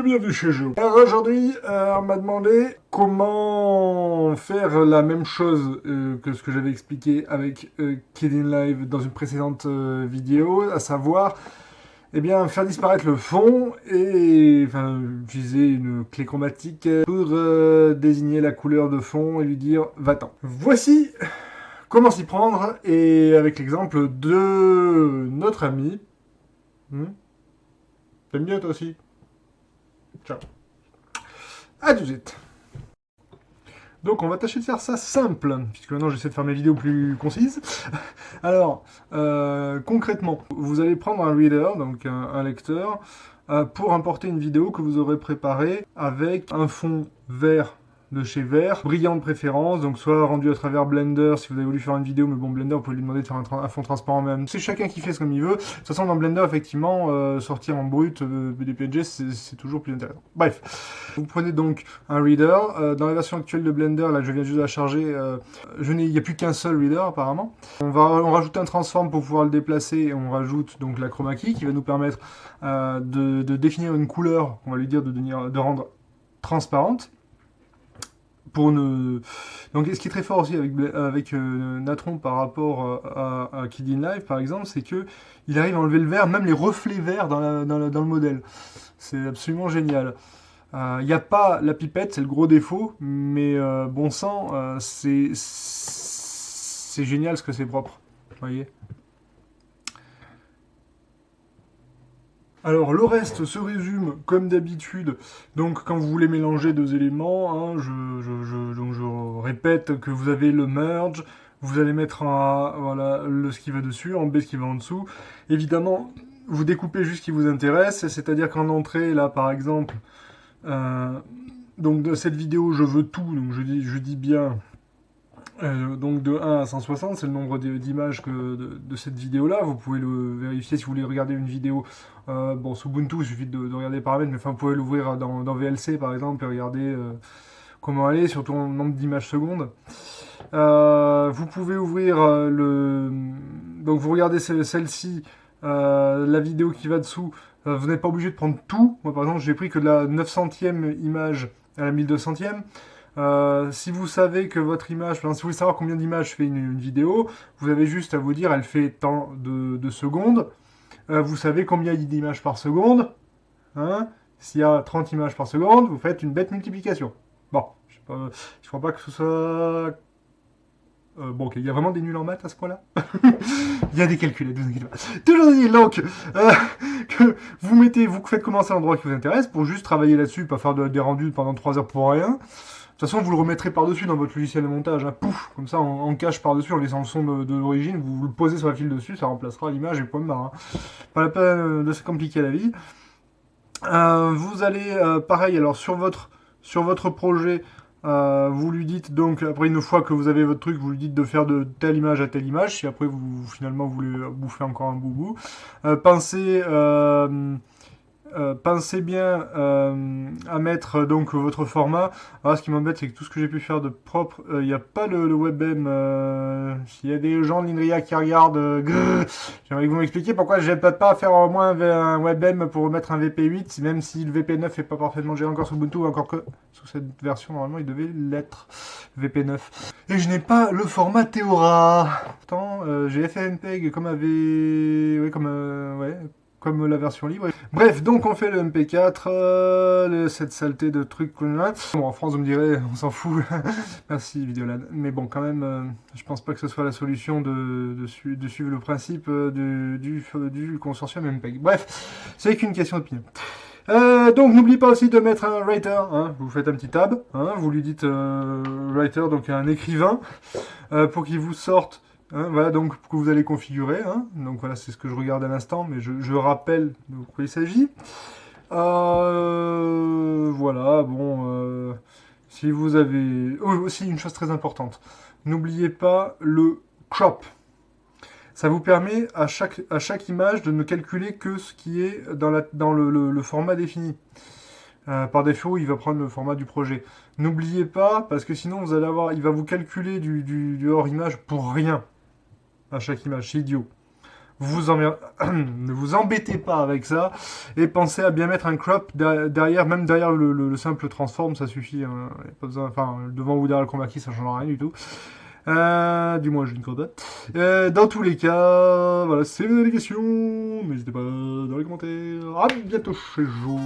bienvenue chez Géo. Alors aujourd'hui, on m'a demandé comment faire la même chose que ce que j'avais expliqué avec Kidding Live dans une précédente vidéo, à savoir, eh bien, faire disparaître le fond et utiliser une clé chromatique pour désigner la couleur de fond et lui dire va-t'en. Voici comment s'y prendre et avec l'exemple de notre ami. T'aimes bien toi aussi? Ciao. À tout de suite. Donc on va tâcher de faire ça simple, puisque maintenant j'essaie de faire mes vidéos plus concises. Alors, concrètement, vous allez prendre un reader, donc un lecteur, pour importer une vidéo que vous aurez préparée avec un fond vert de chez Vert, brillant de préférence, donc soit rendu à travers Blender si vous avez voulu faire une vidéo, mais bon, Blender, vous pouvez lui demander de faire un fond transparent même. C'est chacun qui fait ce comme il veut. De toute façon, dans Blender, effectivement, sortir en brut des PNG, c'est toujours plus intéressant. Bref, vous prenez donc un reader. Dans la version actuelle de Blender, là, je viens juste de la charger, il n'y a plus qu'un seul reader, apparemment. On rajoute un transform pour pouvoir le déplacer, et on rajoute donc la chroma key qui va nous permettre de définir une couleur, on va lui dire de rendre transparente. Donc, ce qui est très fort aussi avec Natron par rapport à Kidding Live, par exemple, c'est que il arrive à enlever le vert, même les reflets verts dans le modèle. C'est absolument génial. Il n'y a pas la pipette, c'est le gros défaut, mais bon sang, c'est génial ce que c'est propre. Vous voyez ? Alors le reste se résume comme d'habitude, donc quand vous voulez mélanger deux éléments, hein, donc je répète que vous avez le merge, vous allez mettre voilà, ce qui va dessus, en B ce qui va en dessous. Évidemment, vous découpez juste ce qui vous intéresse, c'est-à-dire qu'en entrée, là par exemple, donc de cette vidéo je veux tout, donc je dis bien... donc de 1 à 160, c'est le nombre d'images de cette vidéo-là. Vous pouvez le vérifier si vous voulez regarder une vidéo. Bon, sous Ubuntu, il suffit de regarder les paramètres, mais vous pouvez l'ouvrir dans VLC par exemple et regarder comment elle est, surtout en nombre d'images secondes. Vous pouvez ouvrir donc vous regardez celle-ci, la vidéo qui va dessous. Vous n'êtes pas obligé de prendre tout. Moi par exemple, j'ai pris que de la 900e image à la 1200e. Si vous savez que votre image, si vous voulez savoir combien d'images fait une vidéo, vous avez juste à vous dire elle fait tant de secondes. Vous savez combien il y a d'images par seconde. Hein, s'il y a 30 images par seconde, vous faites une bête multiplication. Bon, je crois pas que ce soit... bon, ok, il y a vraiment des nuls en maths à ce point-là. Il y a des calculettes, vous inquiétez pas. Toujours dit, donc, que vous faites commencer à l'endroit qui vous intéresse pour juste travailler là-dessus, pas faire des rendus pendant 3 heures pour rien. De toute façon, vous le remettrez par-dessus dans votre logiciel de montage, hein. Pouf, comme ça, en cache par-dessus, en laissant le son de l'origine, vous le posez sur la file dessus, ça remplacera l'image et point de barre. Hein. Pas la peine de se compliquer la vie. Vous allez, pareil, alors sur votre projet, vous lui dites donc, après une fois que vous avez votre truc, vous lui dites de faire de telle image à telle image, si après finalement vous voulez bouffer encore un boubou. Pensez bien à mettre donc votre format. Alors, ce qui m'embête, c'est que tout ce que j'ai pu faire de propre, il n'y a pas le WebM. S'il y a des gens de l'INRIA qui regardent, j'aimerais que vous m'expliquiez pourquoi je peut-être pas faire au moins un WebM pour mettre un VP8, même si le VP9 n'est pas parfaitement géré encore sous Ubuntu, encore que sous cette version, normalement, il devait l'être, VP9. Et je n'ai pas le format Théora. Pourtant, j'ai FFmpeg comme comme la version libre. Bref, donc on fait le MP4, cette saleté de trucs. Bon, en France, vous me direz, on s'en fout. Merci, Vidéolad. Mais bon, quand même, je pense pas que ce soit la solution de suivre le principe du consortium MPEG. Bref, c'est qu'une question d'opinion. Donc n'oubliez pas aussi de mettre un writer, hein. Vous faites un petit tab, hein. Vous lui dites writer, donc un écrivain, pour qu'il vous sorte. Hein, voilà donc que vous allez configurer. Hein. Donc voilà, c'est ce que je regarde à l'instant, mais je rappelle de quoi il s'agit. Voilà, bon, si vous avez... Oh, aussi une chose très importante, n'oubliez pas le crop. Ça vous permet à chaque image de ne calculer que ce qui est dans le format défini. Par défaut, il va prendre le format du projet. N'oubliez pas, parce que sinon il va vous calculer du hors image pour rien. À chaque image, c'est idiot. ne vous embêtez pas avec ça, et pensez à bien mettre un crop derrière, même derrière le simple transform, ça suffit, hein. Y a pas besoin, enfin, devant ou derrière le chroma key, ça change rien du tout. Du moins, je ne crois pas. Dans tous les cas, voilà, si vous avez des questions, n'hésitez pas dans les commentaires. À bientôt chez vous.